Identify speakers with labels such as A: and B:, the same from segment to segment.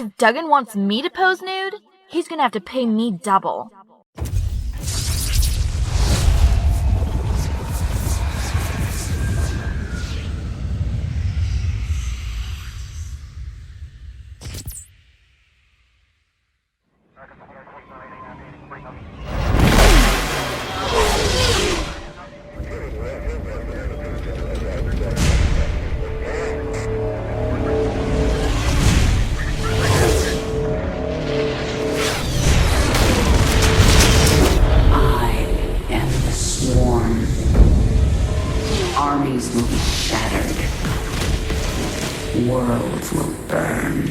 A: If Duggan wants me to pose nude, he's gonna have to pay me double.
B: Armies will be shattered. Worlds will burn.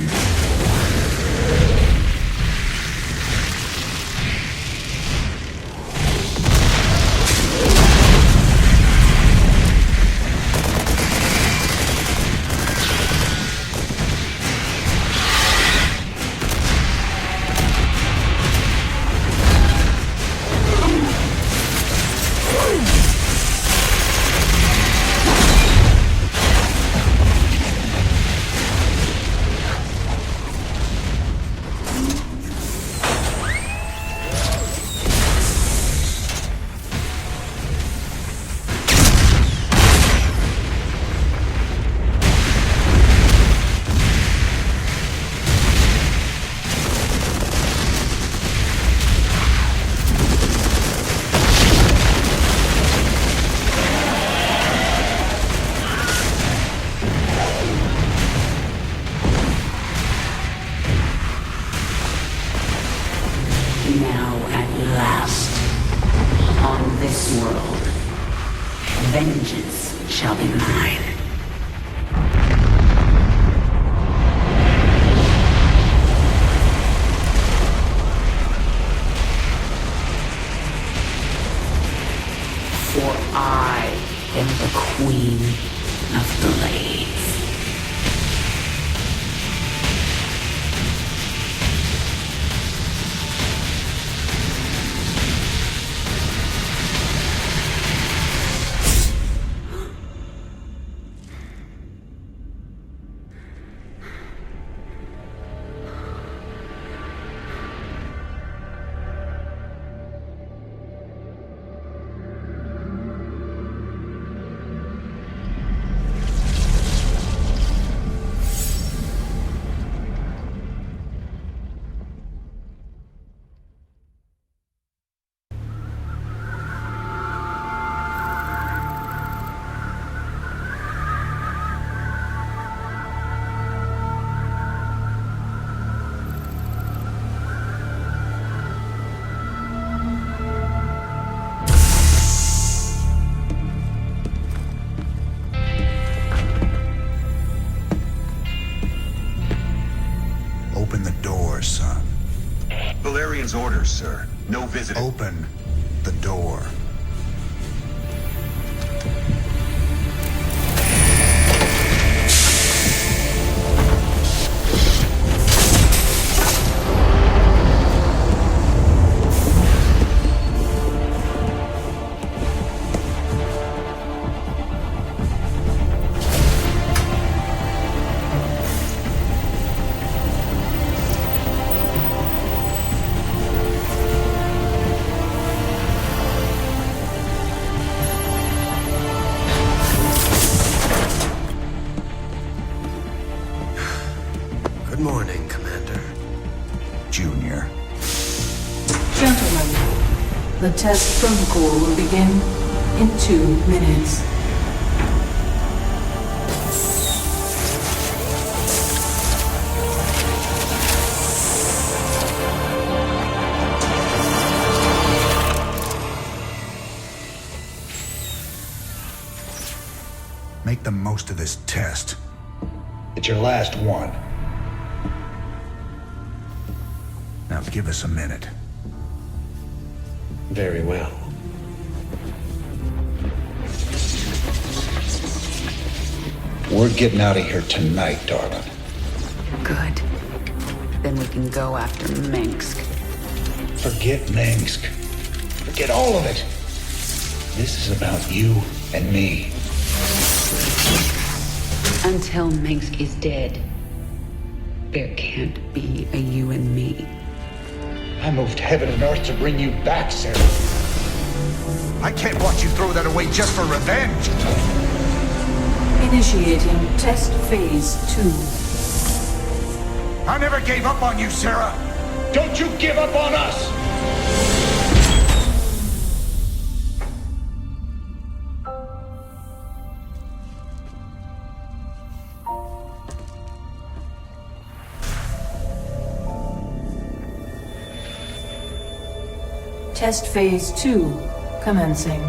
B: Now at last, on this world, vengeance shall be mine. For I am the Queen of Blades.
C: Open the door, son.
D: Valerian's orders, sir. No visiting.
C: Open the door.
E: Good morning, Commander.
C: Junior.
F: Gentlemen, the test protocol will begin in 2 minutes.
C: Make the most of this test. It's your last one. Now give us a minute.
E: Very well.
C: We're getting out of here tonight, darling.
B: Good. Then we can go after Minsk.
C: Forget Minsk. Forget all of it. This is about you and me.
B: Until Minsk is dead. There can't be a you and me.
C: I moved heaven and earth to bring you back, Sarah.
D: I can't watch you throw that away just for revenge.
F: Initiating test phase 2.
D: I never gave up on you, Sarah.
C: Don't you give up on us!
F: Test phase 2 commencing.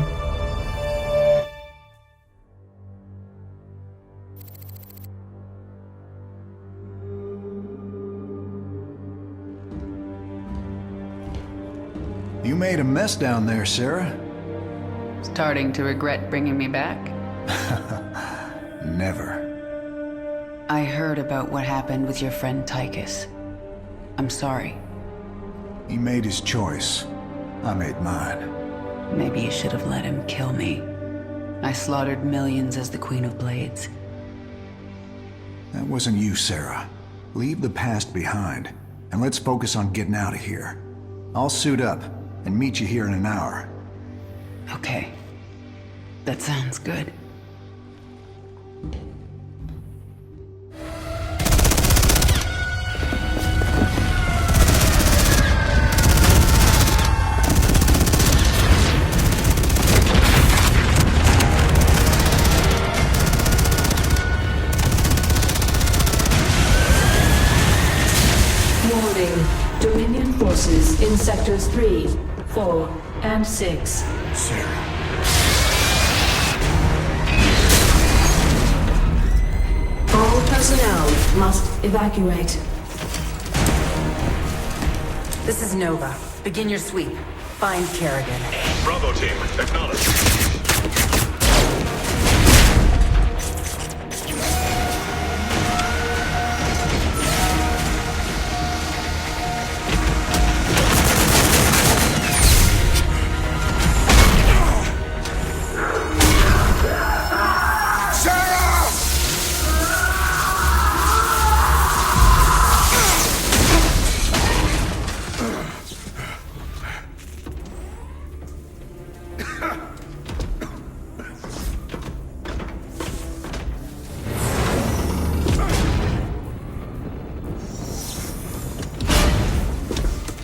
E: You made a mess down there, Sarah.
B: Starting to regret bringing me back?
E: Never.
B: I heard about what happened with your friend Tychus. I'm sorry.
E: He made his choice. I made mine.
B: Maybe you should have let him kill me. I slaughtered millions as the Queen of Blades.
E: That wasn't you, Sarah. Leave the past behind, and let's focus on getting out of here. I'll suit up and meet you here in an hour.
B: Okay. That sounds good.
F: Warning. Dominion forces in sectors 3, 4, and 6.
E: Sarah.
F: All personnel must evacuate.
G: This is Nova. Begin your sweep. Find Kerrigan.
H: Bravo team, acknowledge.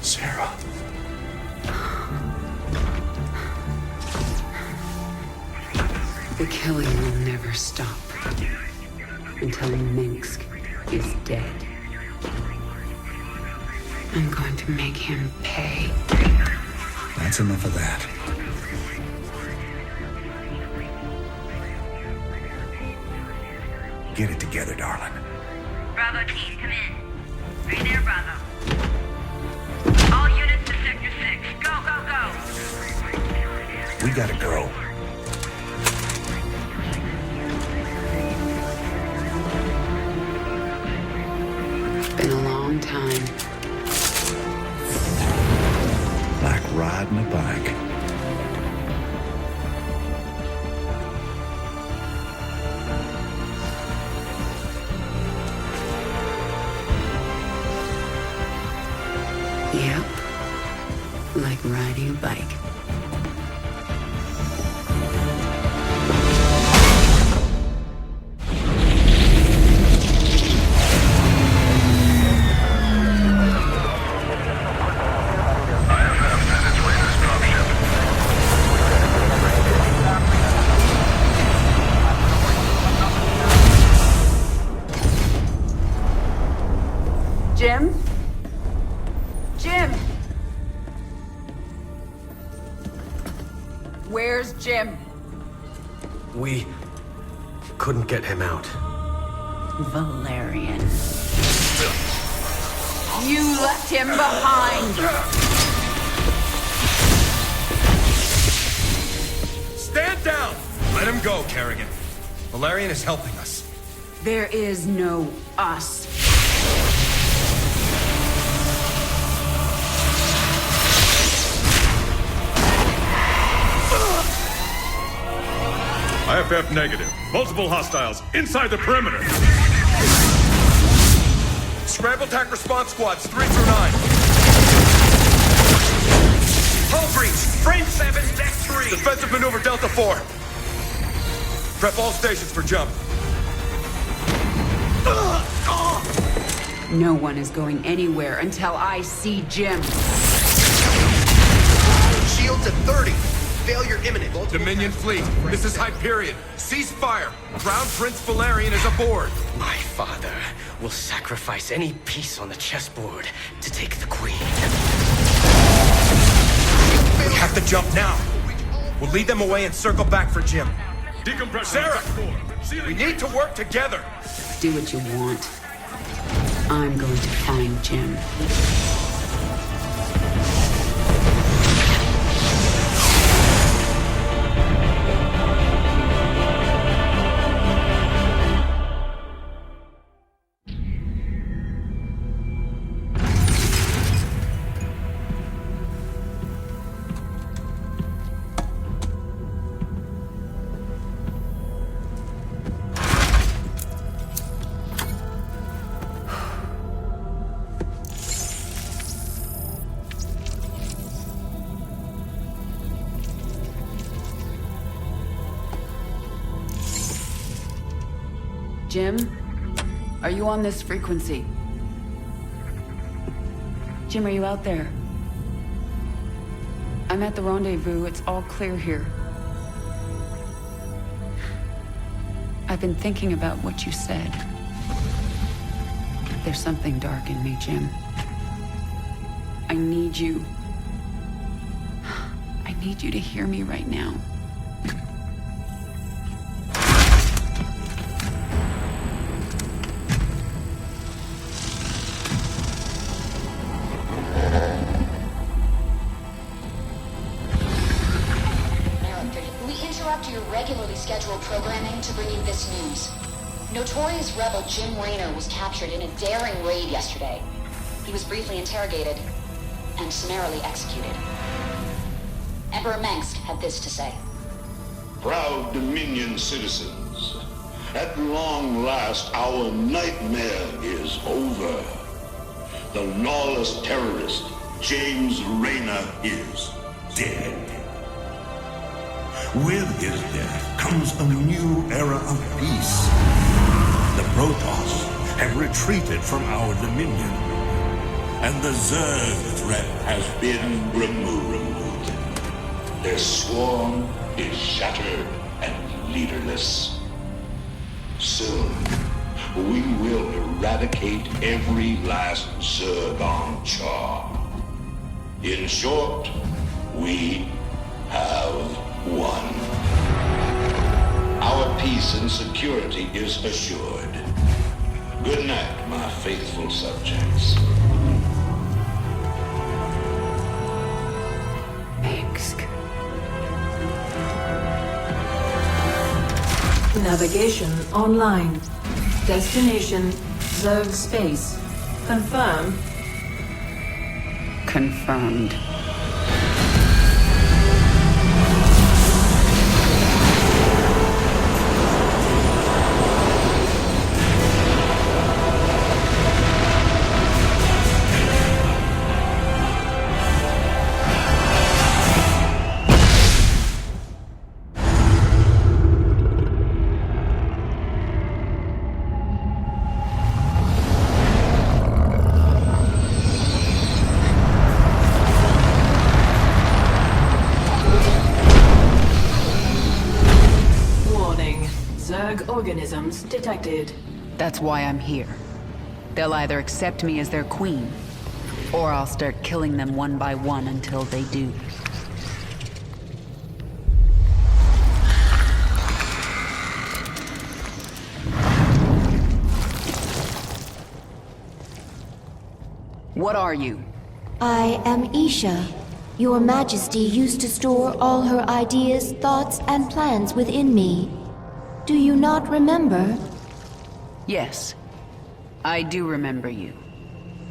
E: Sarah.
B: The killing will never stop until Minsk is dead. I'm going to make him pay.
E: That's enough of that. Get it together, darling.
I: Bravo team, come in. Right there, Bravo. All units to Sector 6. Go, go, go!
E: We gotta go.
B: Been a long time.
E: Like riding a bike.
B: Yep. Like riding a bike.
G: Jim? Jim! Where's Jim?
H: We couldn't get him out.
B: Valerian.
G: You left him behind!
H: Stand down! Let him go, Kerrigan. Valerian is helping us.
G: There is no us.
H: IFF negative. Multiple hostiles inside the perimeter. Scramble attack response squads 3 through 9. Hull breach! Frame 7, deck 3! Defensive maneuver Delta 4. Prep all stations for jump.
B: No one is going anywhere until I see Jim.
J: Shields at 30. Failure imminent.
H: Dominion fleet, this is Hyperion. Cease fire. Crown Prince Valerian is aboard.
J: My father will sacrifice any piece on the chessboard to take the queen.
H: We have to jump now. We'll lead them away and circle back for Jim. Sarah! We need to work together!
B: Do what you want. I'm going to find Jim. Jim? Are you on this frequency? Jim, are you out there? I'm at the rendezvous. It's all clear here. I've been thinking about what you said. There's something dark in me, Jim. I need you. I need you to hear me right now.
K: Scheduled programming to bring you this news. Notorious rebel Jim Raynor was captured in a daring raid yesterday. He was briefly interrogated and summarily executed. Emperor Mengsk had this to say.
L: Proud Dominion citizens, at long last our nightmare is over. The lawless terrorist James Raynor is dead. With his death comes a new era of peace. The Protoss have retreated from our dominion, and the Zerg threat has been removed. Their swarm is shattered and leaderless. Soon, we will eradicate every last Zerg on Char. In short, we have won. Our peace and security is assured. Good night, my faithful subjects.
B: Mengsk.
F: Navigation online. Destination Zerg space. Confirm.
B: Confirmed.
F: Organisms detected.
B: That's why I'm here. They'll either accept me as their queen, or I'll start killing them one by one until they do. What are you?
M: I am Isha. Your Majesty used to store all her ideas, thoughts, and plans within me. Do you not remember?
B: Yes, I do remember you.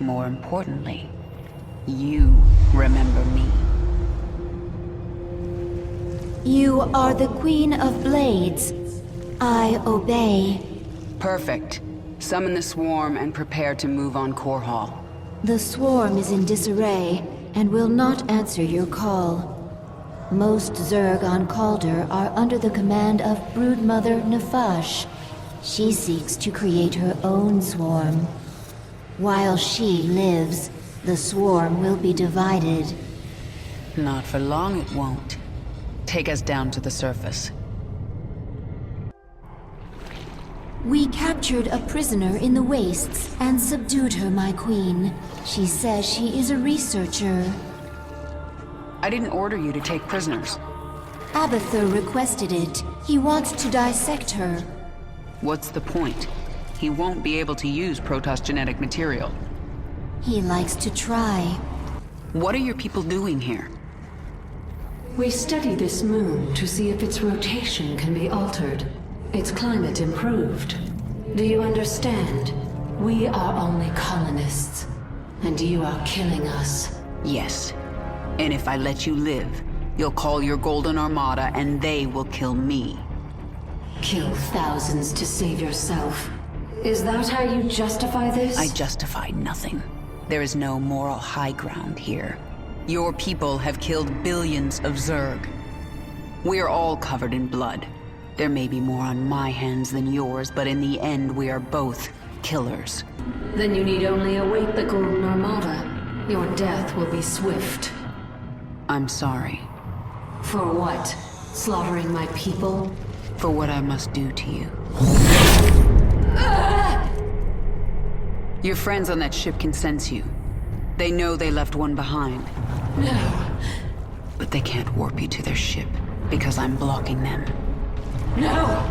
B: More importantly, you remember me.
M: You are the Queen of Blades. I obey.
B: Perfect. Summon the swarm and prepare to move on Core Hall.
M: The swarm is in disarray and will not answer your call. Most Zerg on Calder are under the command of Broodmother Nefash. She seeks to create her own swarm. While she lives, the swarm will be divided.
B: Not for long it won't. Take us down to the surface.
M: We captured a prisoner in the wastes and subdued her, my queen. She says she is a researcher.
B: I didn't order you to take prisoners.
M: Abathur requested it. He wants to dissect her.
B: What's the point? He won't be able to use Protoss genetic material.
M: He likes to try.
B: What are your people doing here?
F: We study this moon to see if its rotation can be altered, its climate improved. Do you understand? We are only colonists, and you are killing us.
B: Yes. And if I let you live, you'll call your Golden Armada and they will kill me.
F: Kill thousands to save yourself. Is that how you justify this?
B: I justify nothing. There is no moral high ground here. Your people have killed billions of Zerg. We're all covered in blood. There may be more on my hands than yours, but in the end we are both killers.
F: Then you need only await the Golden Armada. Your death will be swift.
B: I'm sorry.
F: For what? Slaughtering my people?
B: For what I must do to you. Your friends on that ship can sense you. They know they left one behind.
F: No.
B: But they can't warp you to their ship, because I'm blocking them.
F: No!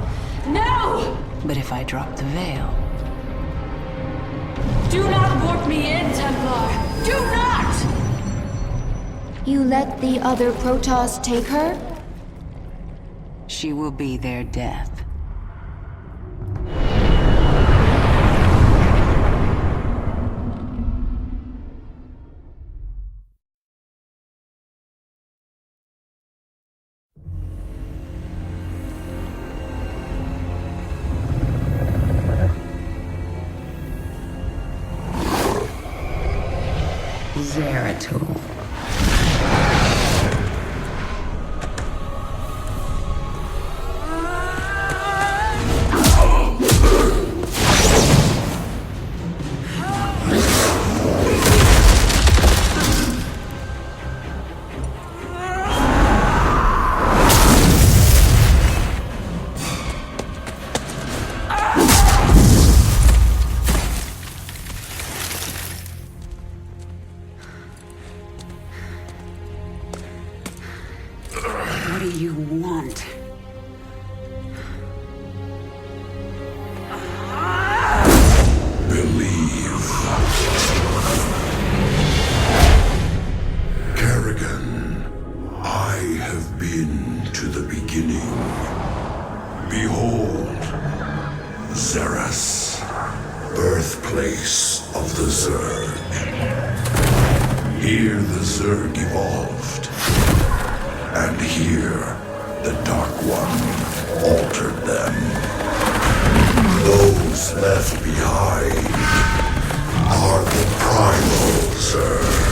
F: No!
B: But if I drop the veil...
F: Do not warp me in, Templar! Do not!
M: You let the other Protoss take her?
B: She will be their death. Zeratul. What do you want?
L: Believe. Kerrigan, I have been to the beginning. Behold, Xeras, birthplace of the Zerg. Here the Zerg evolved. And here, the Dark One altered them. Those left behind are the Primal Zerg.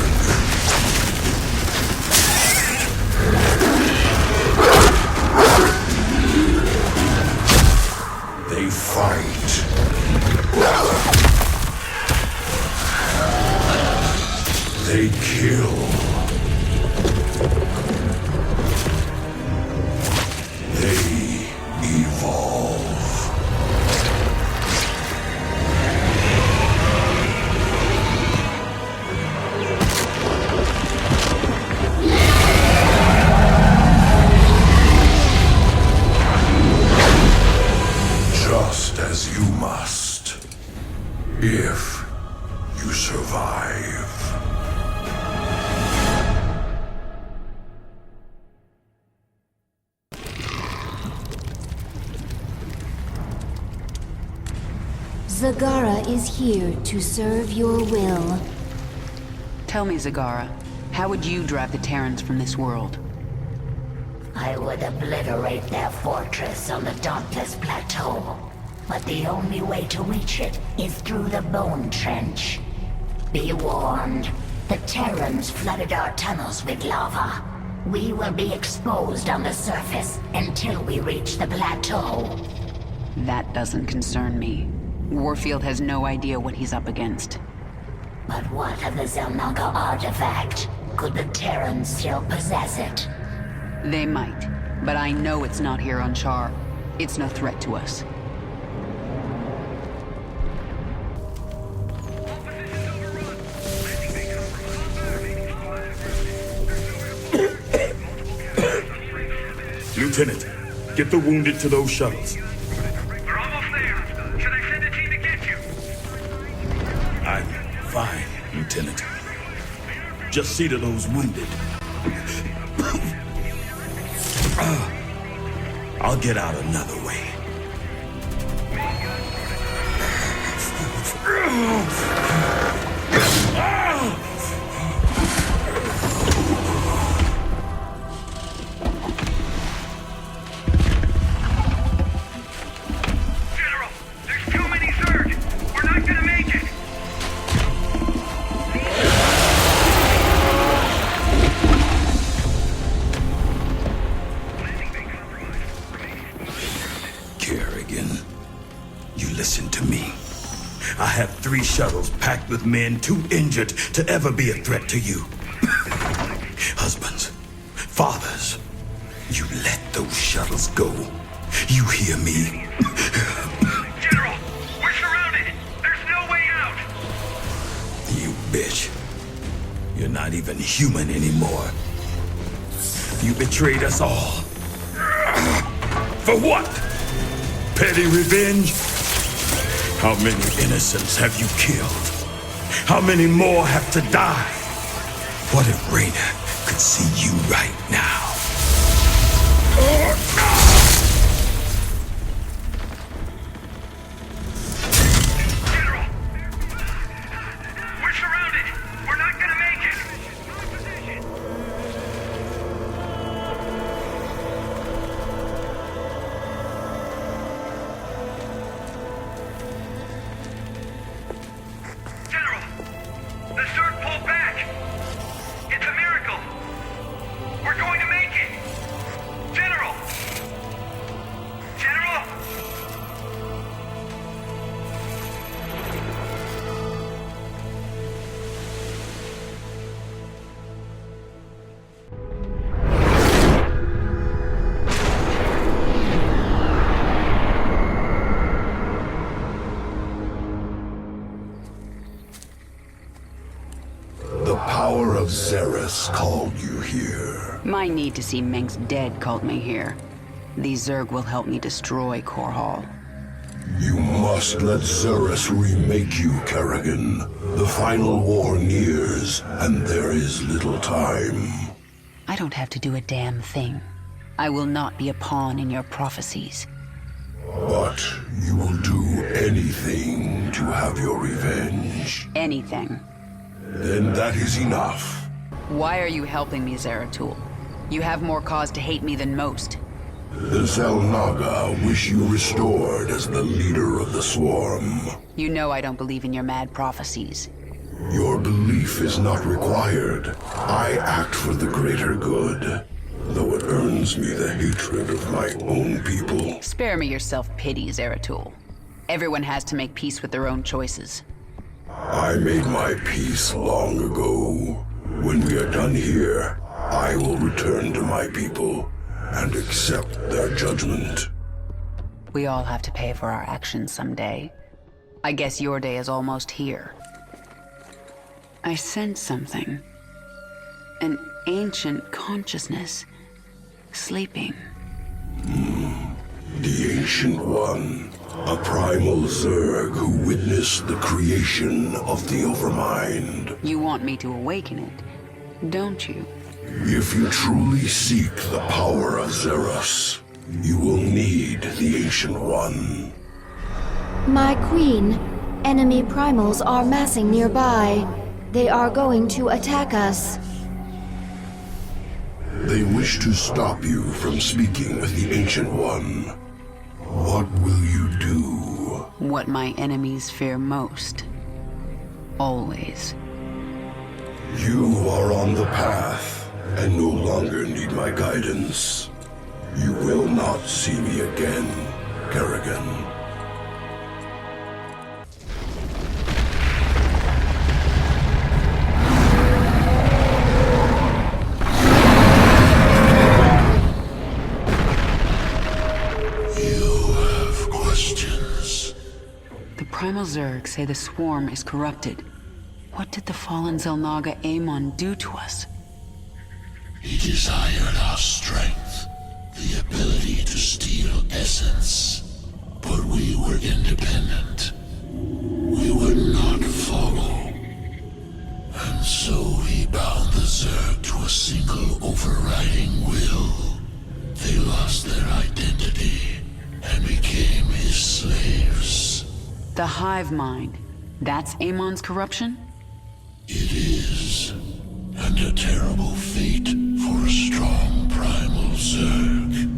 L: They fight. They kill. They evolve. Just as you must, if you survive.
M: Zagara is here to serve your will.
B: Tell me, Zagara, how would you drive the Terrans from this world?
N: I would obliterate their fortress on the Dauntless Plateau. but the only way to reach it is through the Bone Trench. Be warned, the Terrans flooded our tunnels with lava. We will be exposed on the surface until we reach the plateau.
B: That doesn't concern me. Warfield has no idea what he's up against.
N: But what of the Zelnaga artifact? Could the Terrans still possess it?
B: They might, but I know it's not here on Char. It's no threat to us.
O: Lieutenant, get the wounded to those shuttles.
I: We're almost there. Should I send a team to get you?
O: I'm fine, Lieutenant. Just see to those wounded. I'll get out another way.
I: General, there's too many Zerg. We're not gonna make it.
O: Kerrigan, you listen to me. I have 3 shuttles packed with men too injured to ever be a threat to you. Husbands, fathers, you let those shuttles go. You hear me?
I: General, we're surrounded. There's no way out.
O: You bitch. You're not even human anymore. You betrayed us all. For what? Petty revenge? How many innocents have you killed? How many more have to die? What if Raina could see you right now?
I: General, we're surrounded. We're not gonna make it. General, the Zerg pulled back. It's a miracle. We're going to make it. General! General!
L: The power of Xeris called you here.
B: My need to see Mengsk dead called me here. These Zerg will help me destroy Core Hall.
L: You must let Xeris remake you, Kerrigan. The final war nears, and there is little time.
B: I don't have to do a damn thing. I will not be a pawn in your prophecies.
L: But you will do anything to have your revenge.
B: Anything.
L: Then that is enough.
B: Why are you helping me, Zeratul? You have more cause to hate me than most.
L: The Zelnaga wish you restored as the leader of the Swarm.
B: You know I don't believe in your mad prophecies.
L: Your belief is not required. I act for the greater good, though it earns me the hatred of my own people.
B: Spare me your self-pity, Zeratul. Everyone has to make peace with their own choices.
L: I made my peace long ago. When we are done here, I will return to my people and accept their judgment.
B: We all have to pay for our actions someday. I guess your day is almost here. I sense something. An ancient consciousness. Sleeping.
L: The Ancient One. A primal Zerg who witnessed the creation of the Overmind.
B: You want me to awaken it, don't you?
L: If you truly seek the power of Xeris, you will need the Ancient One.
M: My queen, enemy primals are massing nearby. They are going to attack us.
L: They wish to stop you from speaking with the Ancient One. What will you do?
B: what my enemies fear most. Always.
L: You are on the path, and no longer need my guidance. You will not see me again, Kerrigan.
B: Primal Zerg say the swarm is corrupted. What did the fallen Xel'Naga Amon do to us?
P: He desired our strength, the ability to steal essence. But we were independent. We would not follow. And so he bound the Zerg to a single overriding will. They lost their identity and became his slaves.
B: The hive mind. That's Amon's corruption?
P: It is. And a terrible fate for a strong primal Zerg.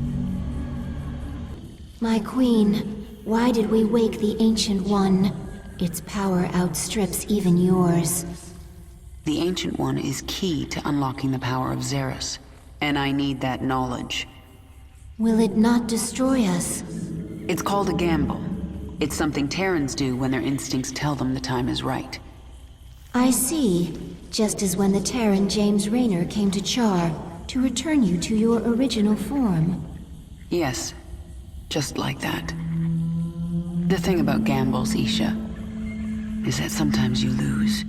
M: My queen, why did we wake the Ancient One? Its power outstrips even yours.
B: The Ancient One is key to unlocking the power of Xeris, and I need that knowledge.
M: Will it not destroy us?
B: It's called a gamble. It's something Terrans do when their instincts tell them the time is right.
M: I see. Just as when the Terran James Raynor came to Char to return you to your original form.
B: Yes, just like that. The thing about gambles, Isha, is that sometimes you lose.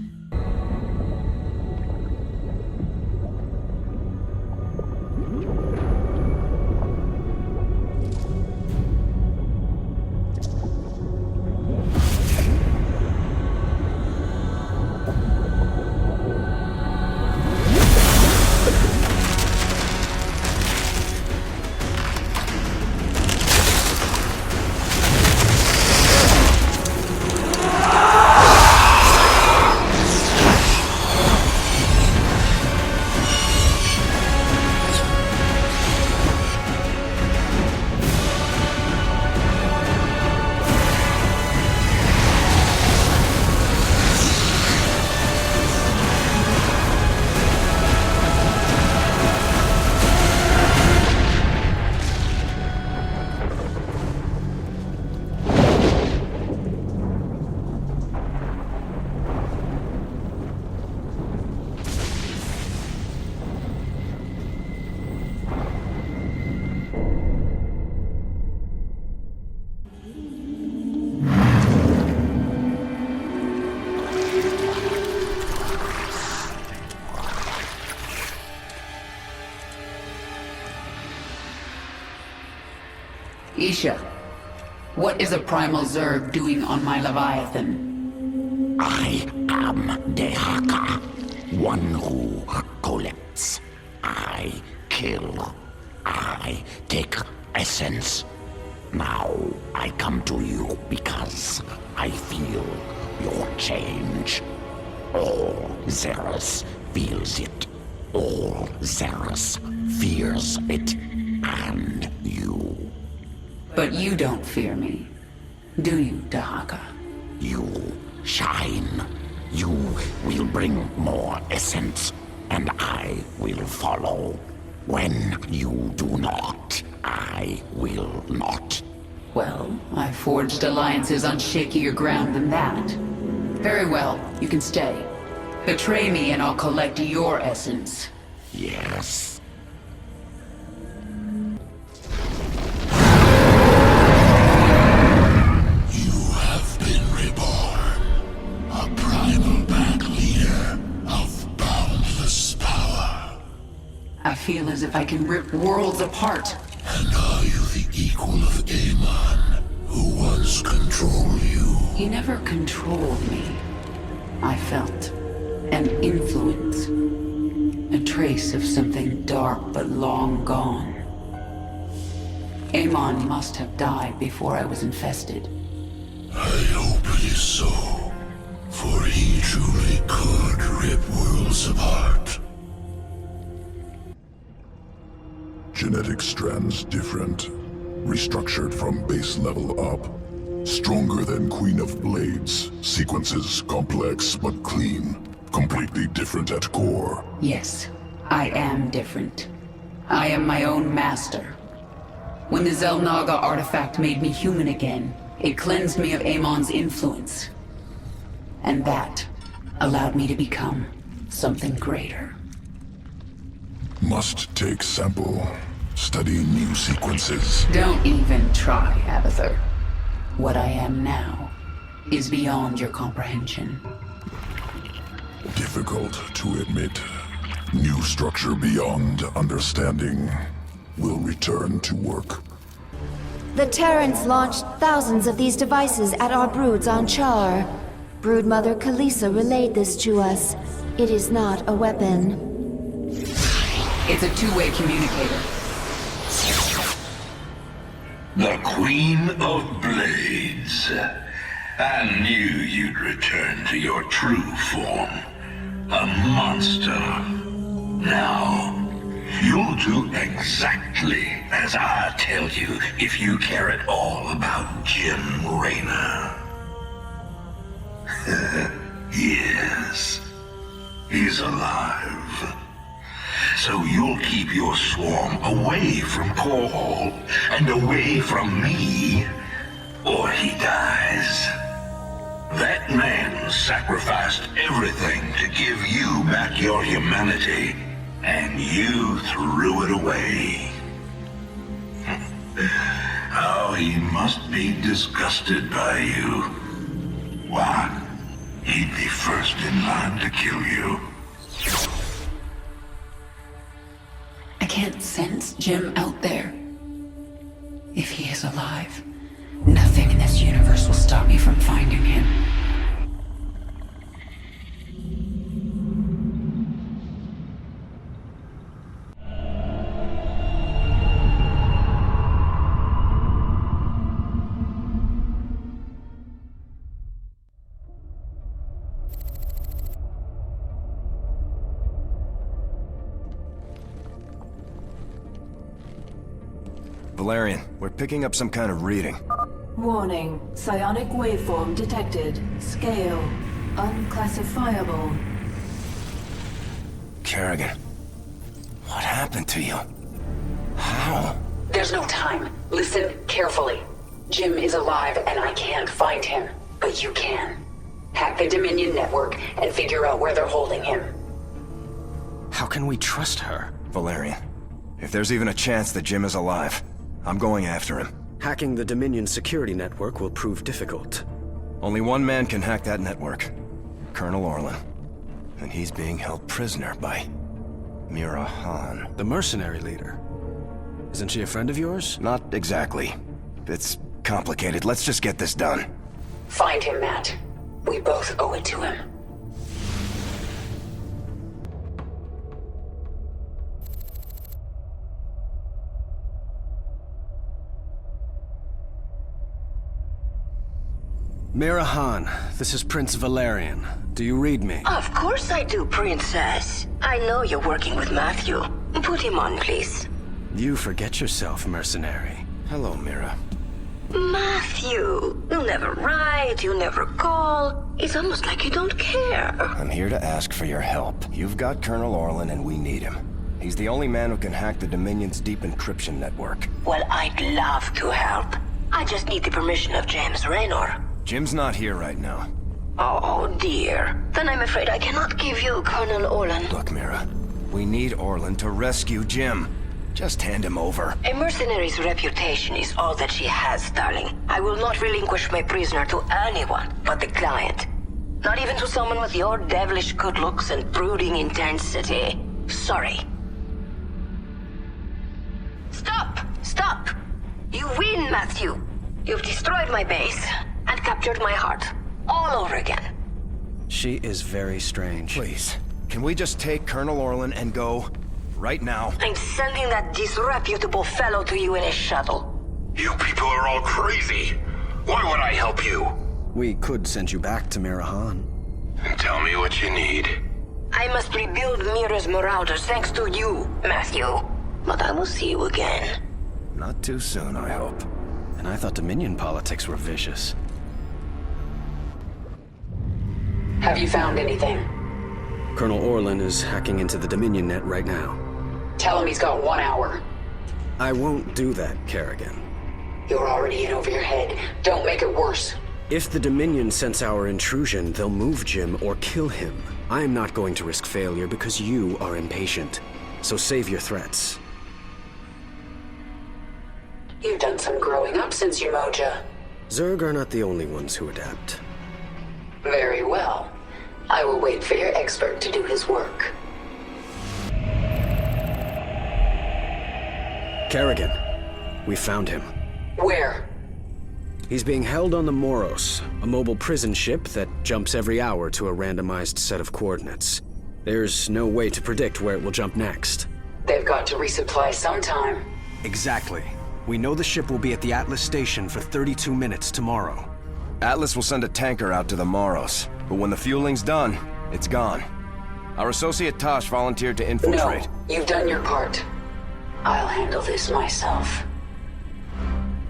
B: Isha, what is a primal Zerg doing on my Leviathan?
N: I am Dehaka, one who collects. I kill. I take essence. Now I come to you because I feel your change. All Xeris feels it. All Xeris fears it. And you.
B: But you don't fear me, do you, Dahaka?
N: You shine. You will bring more essence, and I will follow. When you do not, I will not.
B: Well, I've forged alliances on shakier ground than that. Very well, you can stay. Betray me and I'll collect your essence.
N: Yes.
B: I feel as if I can rip worlds apart.
P: And are you the equal of Amon, who once controlled you?
B: He never controlled me. I felt an influence. A trace of something dark but long gone. Amon must have died before I was infested.
P: I hope it is so, for he truly could rip worlds apart.
L: Genetic strands different, restructured from base level up. Stronger than Queen of Blades. Sequences complex but clean. Completely different at core.
B: Yes, I am different. I am my own master. When the Zelnaga artifact made me human again, it cleansed me of Amon's influence. And that allowed me to become something greater.
L: Must take sample. Study new sequences.
B: Don't even try, Abathur. What I am now is beyond your comprehension.
L: Difficult to admit. New structure beyond understanding. Will return to work.
M: The Terrans launched thousands of these devices at our broods on Char. Broodmother Kalisa relayed this to us. It is not a weapon.
B: It's a two-way communicator.
P: The Queen of Blades. I knew you'd return to your true form. A monster. Now, you'll do exactly as I tell you if you care at all about Jim Raynor. Yes, he's alive. So you'll keep your swarm away from Core and away from me, or he dies. That man sacrificed everything to give you back your humanity, and you threw it away. Oh, he must be disgusted by you. Why? He'd be first in line to kill you.
B: I can't sense Jim out there. If he is alive, nothing in this universe will stop me from finding him.
E: Valerian, we're picking up some kind of reading.
F: Warning. Psionic waveform detected. Scale. Unclassifiable.
E: Kerrigan, what happened to you? How?
B: There's no time. Listen carefully. Jim is alive and I can't find him. But you can. Hack the Dominion network and figure out where they're holding him.
J: How can we trust her?
E: Valerian, if there's even a chance that Jim is alive, I'm going after him.
J: Hacking the Dominion security network will prove difficult.
E: Only one man can hack that network. Colonel Orlan. And he's being held prisoner by Mira Han.
J: The mercenary leader. Isn't she a friend of yours?
E: Not exactly. It's complicated. Let's just get this done.
B: Find him, Matt. We both owe it to him.
J: Mira Han, this is Prince Valerian. Do you read me?
N: Of course I do, Princess. I know you're working with Matthew. Put him on, please.
J: You forget yourself, mercenary.
E: Hello, Mira.
N: Matthew, you never write, you never call. It's almost like you don't care.
E: I'm here to ask for your help. You've got Colonel Orlan and we need him. He's the only man who can hack the Dominion's deep encryption network.
N: Well, I'd love to help. I just need the permission of James Raynor.
E: Jim's not here right now.
N: Oh, dear. Then I'm afraid I cannot give you Colonel Orlan.
E: Look, Mira, we need Orlan to rescue Jim. Just hand him over.
N: A mercenary's reputation is all that she has, darling. I will not relinquish my prisoner to anyone but the client. Not even to someone with your devilish good looks and brooding intensity. Sorry. Stop! Stop! You win, Matthew! You've destroyed my base and captured my heart. All over again.
J: She is very strange.
E: Please, can we just take Colonel Orlan and go? Right now.
N: I'm sending that disreputable fellow to you in a shuttle.
D: You people are all crazy. Why would I help you?
J: We could send you back to Mira Han.
D: And tell me what you need.
N: I must rebuild Mira's marauders thanks to you, Matthew. But I will see you again.
E: Not too soon, I hope.
J: and I thought Dominion politics were vicious.
B: Have you found anything?
J: Colonel Orlan is hacking into the Dominion net right now.
B: Tell him he's got 1 hour.
J: I won't do that, Kerrigan.
B: You're already in over your head. Don't make it worse.
J: If the Dominion sense our intrusion, they'll move Jim or kill him. I am not going to risk failure because you are impatient. So save your threats.
B: You've done some growing up since your moja.
J: Zerg are not the only ones who adapt.
B: Very well. I will wait for your expert to do his work.
J: Kerrigan, we found him.
B: Where?
J: He's being held on the Moros, a mobile prison ship that jumps every hour to a randomized set of coordinates. There's no way to predict where it will jump next.
B: They've got to resupply sometime.
J: Exactly. We know the ship will be at the Atlas station for 32 minutes tomorrow.
Q: Atlas will send a tanker out to the Moros, but when the fueling's done, it's gone. Our associate Tosh volunteered to infiltrate.
B: No, you've done your part. I'll handle this myself.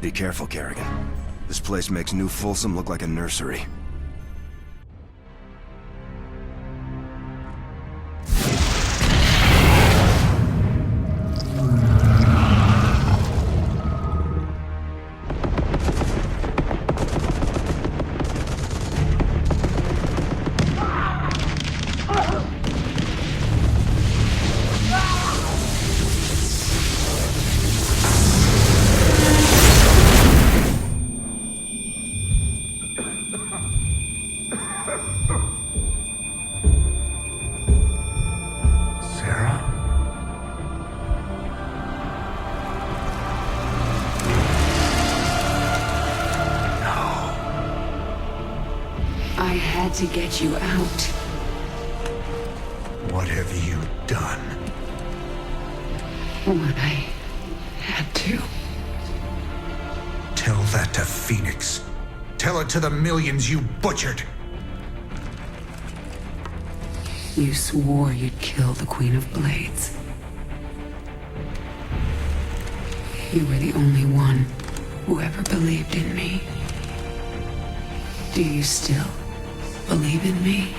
Q: Be careful, Kerrigan. This place makes New Folsom look like a nursery.
B: To get you out.
E: What have you done?
B: What I had to.
E: Tell that to Phoenix. Tell it to the millions you butchered.
B: You swore you'd kill the Queen of Blades. You were the only one who ever believed in me. Do you still believe in me?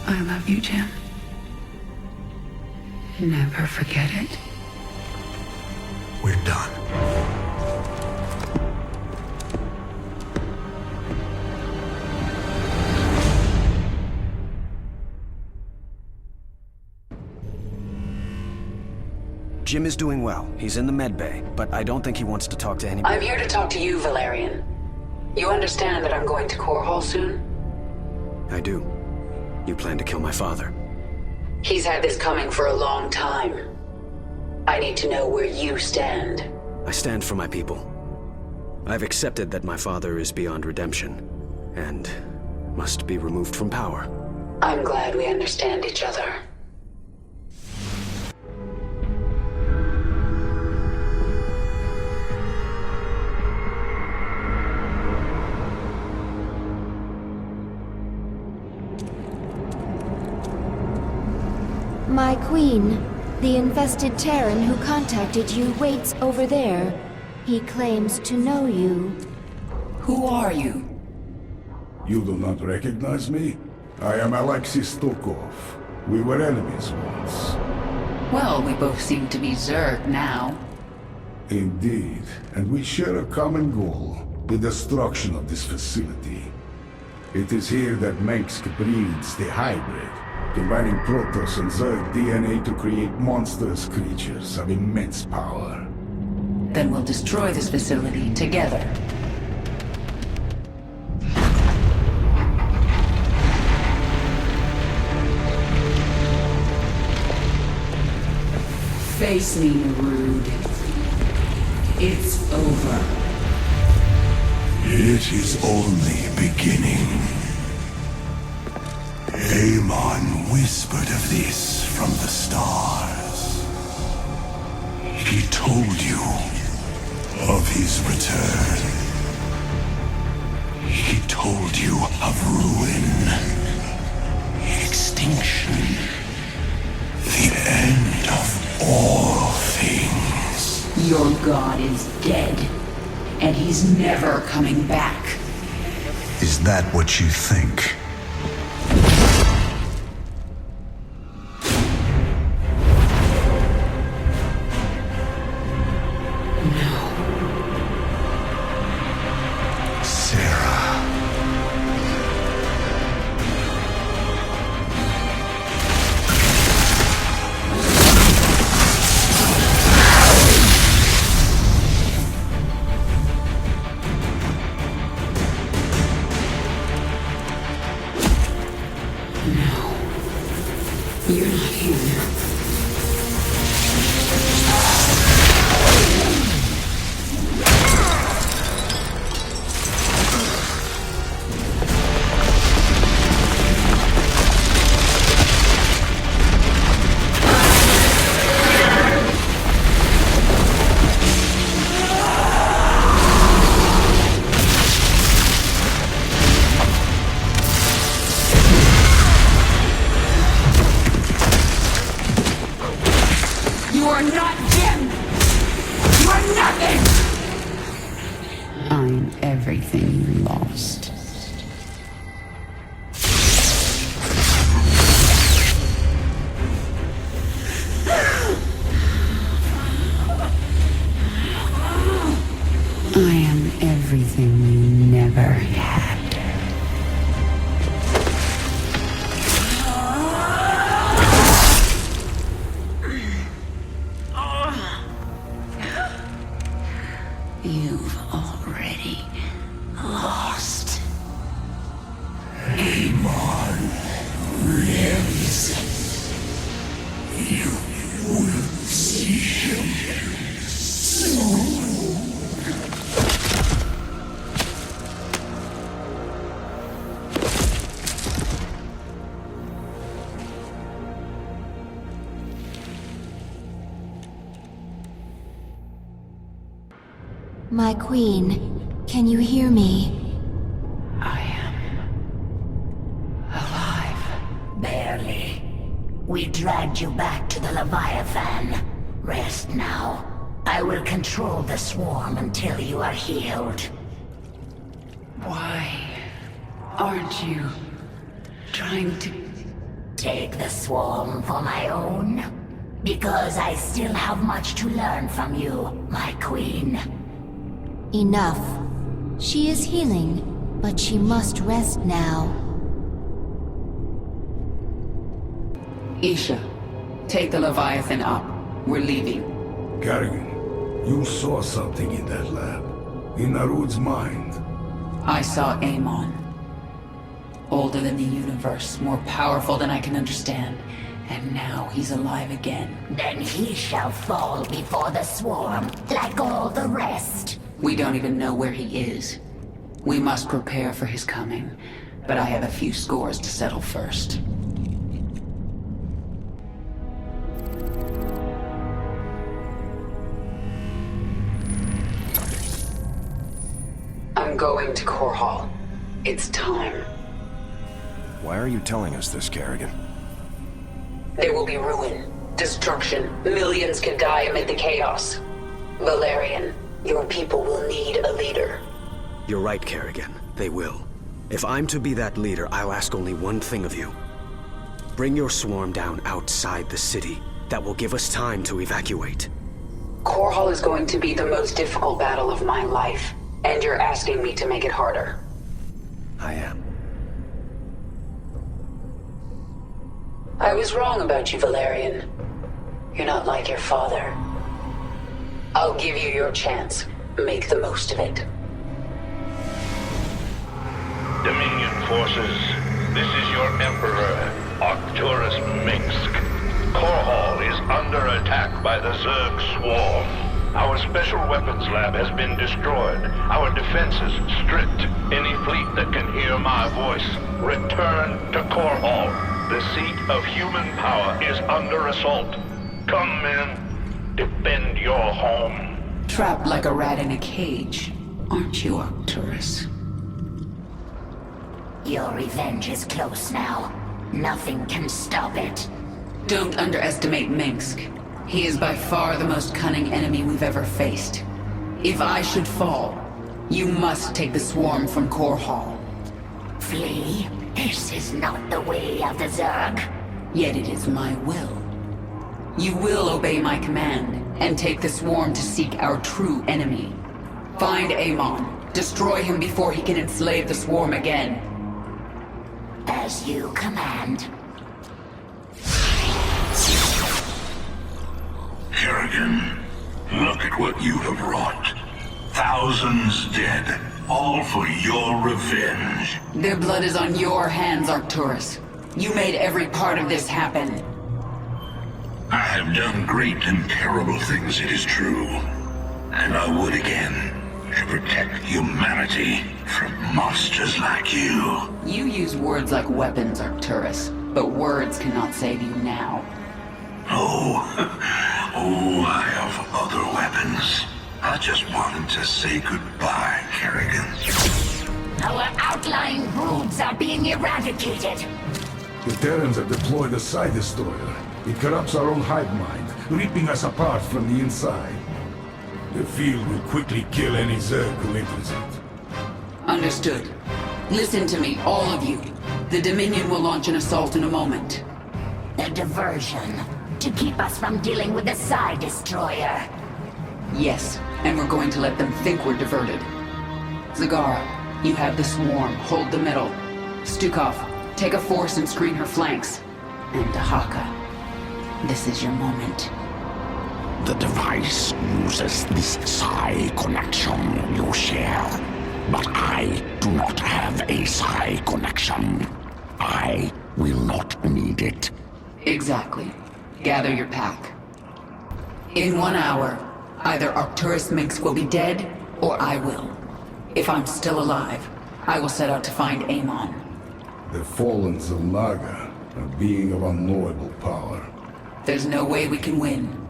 B: I love you, Jim. Never forget it.
E: We're done.
J: Jim is doing well. He's in the med bay, but I don't think he wants to talk to anybody.
B: I'm here to talk to you, Valerian. You understand that I'm going to Core Hall soon?
J: I do. You plan to kill my father.
B: He's had this coming for a long time. I need to know where you stand.
J: I stand for my people. I've accepted that my father is beyond redemption, and must be removed from power.
B: I'm glad we understand each other.
M: My queen, the infested Terran who contacted you waits over there. He claims to know you.
B: Who are you?
L: You do not recognize me? I am Alexei Stokov. We were enemies once.
B: Well, we both seem to be Zerg now.
L: Indeed, and we share a common goal, the destruction of this facility. It is here that Mengsk breeds the hybrid, combining Protoss and Zerg DNA to create monstrous creatures of immense power.
B: Then we'll destroy this facility together. Face me, Rude. It's over.
P: It is only beginning. Amon whispered of this from the stars. He told you of his return. He told you of ruin, extinction, the end of all things.
B: Your god is dead, and he's never coming back.
E: Is that what you think?
B: You're not here. I'm everything you lost. I am everything you never had. You've already lost.
P: Amon lives. You will see him soon.
M: My queen, can you hear me?
N: I am alive. Barely. We dragged you back to the Leviathan. Rest now. I will control the swarm until you are healed. Why aren't you trying to take the swarm for my own? Because I still have much to learn from you, my queen.
M: Enough. She is healing, but she must rest now.
B: Isha, take the Leviathan up. We're leaving.
L: Kerrigan, you saw something in that lab. In Narud's mind.
B: I saw Amon. Older than the universe, more powerful than I can understand. And now he's alive again.
N: Then he shall fall before the swarm, like all the rest.
B: We don't even know where he is. We must prepare for his coming, but I have a few scores to settle first. I'm going to Core Hall. It's time.
Q: Why are you telling us this, Kerrigan?
B: There will be ruin, destruction. Millions can die amid the chaos. Valerian, your people will need a leader.
J: You're right, Kerrigan. They will. If I'm to be that leader, I'll ask only one thing of you. Bring your swarm down outside the city. That will give us time to evacuate.
B: Core Hall is going to be the most difficult battle of my life, and you're asking me to make it harder.
J: I am.
B: I was wrong about you, Valerian. You're not like your father. I'll give you your chance. Make the most of it.
R: Dominion forces, this is your Emperor, Arcturus Minsk. Core Hall is under attack by the Zerg Swarm. Our special weapons lab has been destroyed. Our defenses stripped. Any fleet that can hear my voice, return to Core Hall. The seat of human power is under assault. Come, men. Defend your home.
B: Trapped like a rat in a cage, aren't you, Arcturus?
N: Your revenge is close now. Nothing can stop it.
B: Don't underestimate Minsk. He is by far the most cunning enemy we've ever faced. If I should fall, you must take the swarm from Core Hall.
N: Flee? This is not the way of the Zerg.
B: Yet it is my will. You will obey my command, and take the swarm to seek our true enemy. Find Amon. Destroy him before he can enslave the swarm again.
N: As you command.
P: Kerrigan, look at what you have wrought. Thousands dead, all for your revenge.
B: Their blood is on your hands, Arcturus. You made every part of this happen.
P: I have done great and terrible things, it is true. And I would again, to protect humanity from monsters like you.
B: You use words like weapons, Arcturus, but words cannot save you now.
P: Oh, I have other weapons. I just wanted to say goodbye, Kerrigan.
N: Our outlying broods are being eradicated.
L: The Terrans have deployed a Psi Destroyer. It corrupts our own hive mind, ripping us apart from the inside. The field will quickly kill any Zerg who enters it.
B: Understood. Listen to me, all of you. The Dominion will launch an assault in a moment.
N: A diversion. To keep us from dealing with the Psi Destroyer.
B: Yes, and we're going to let them think we're diverted. Zagara, you have the swarm. Hold the middle. Stukov, take a force and screen her flanks. And Dahaka, this is your moment.
P: The device uses this Psi connection you share. But I do not have a Psi connection. I will not need it.
B: Exactly. Gather your pack. In 1 hour, either Arcturus Minsk will be dead, or I will. If I'm still alive, I will set out to find Amon.
L: The fallen Zalnaga, a being of unknowable power.
B: There's no way we can win.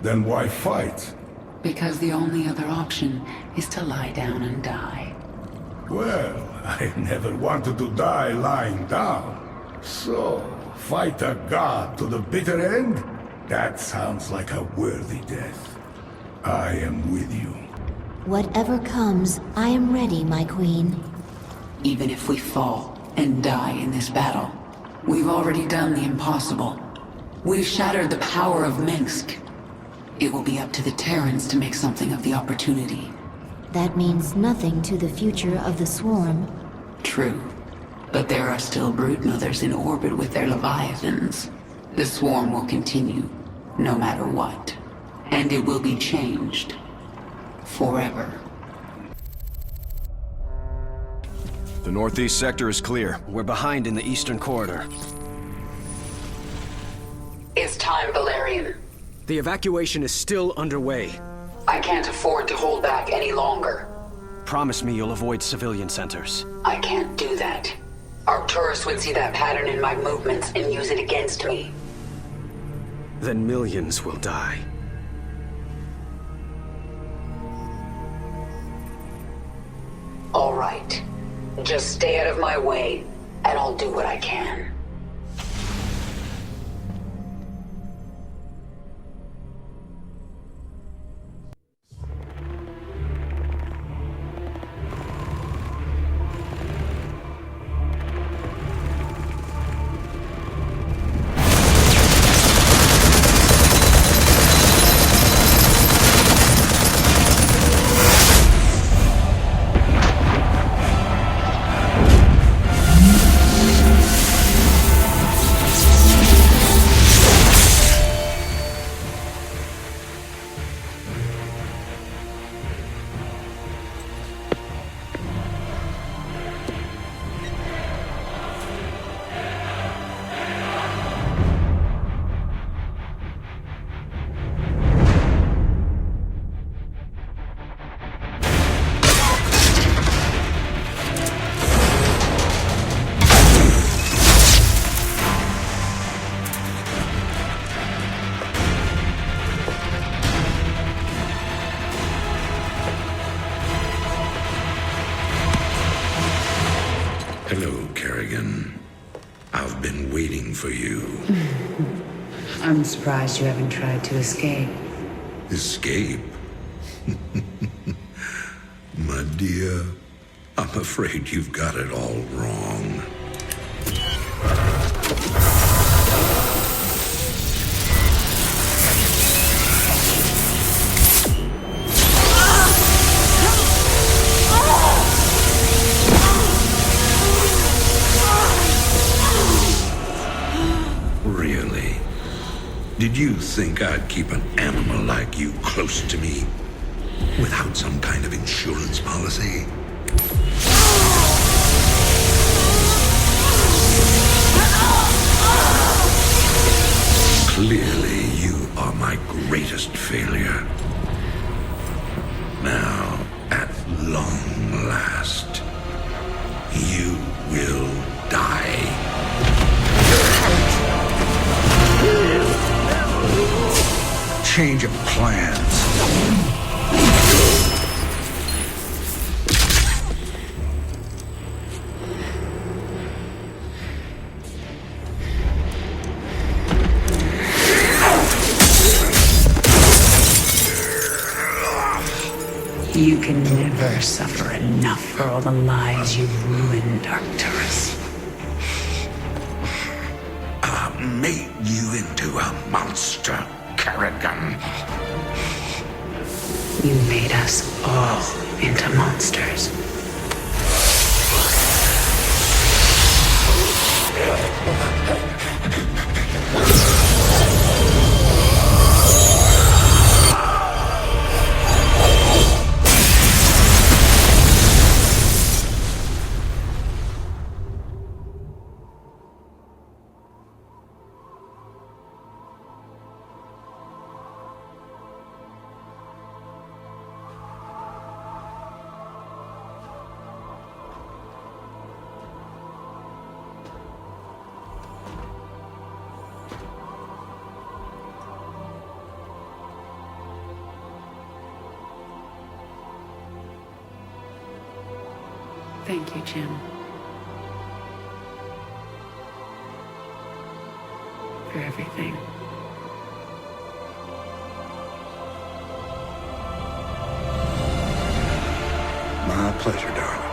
L: Then why fight?
B: Because the only other option is to lie down and die.
L: Well, I never wanted to die lying down. So, fight a god to the bitter end? That sounds like a worthy death. I am with you.
M: Whatever comes, I am ready, my queen.
B: Even if we fall and die in this battle, we've already done the impossible. We've shattered the power of Minsk. It will be up to the Terrans to make something of the opportunity.
M: That means nothing to the future of the swarm.
B: True. But there are still broodmothers in orbit with their leviathans. The swarm will continue, no matter what. And it will be changed. Forever.
Q: The northeast sector is clear.
J: We're behind in the eastern corridor.
B: It's time, Valerian.
J: The evacuation is still underway.
B: I can't afford to hold back any longer.
J: Promise me you'll avoid civilian centers.
B: I can't do that. Arcturus would see that pattern in my movements and use it against me.
J: Then millions will die.
B: All right. Just stay out of my way, and I'll do what I can.
O: for you.
B: I'm surprised you haven't tried to escape.
O: Escape? My dear, I'm afraid you've got it all wrong. Really? Did you think I'd keep an animal like you close to me without some kind of insurance policy? Clearly, you are my greatest failure. Now, at long last, you will die.
E: Change of plans.
B: You can never suffer enough for all the lives you've ruined, Arcturus.
O: I made you into a monster, Kerrigan.
B: You made us all into monsters. Thank you, Jim. For everything.
E: My pleasure, darling.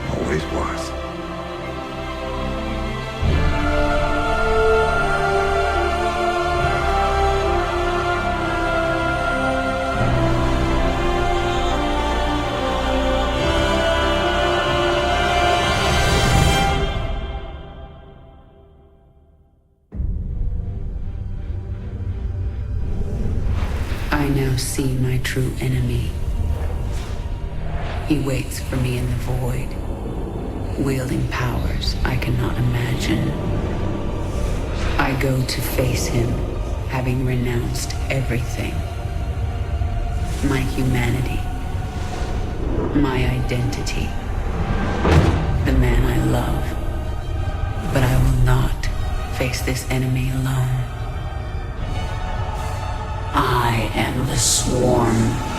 E: Always was.
B: I now see my true enemy. He waits for me in the void, wielding powers I cannot imagine. I go to face him, having renounced everything. My humanity, my identity, the man I love. But I will not face this enemy alone. I am the Swarm.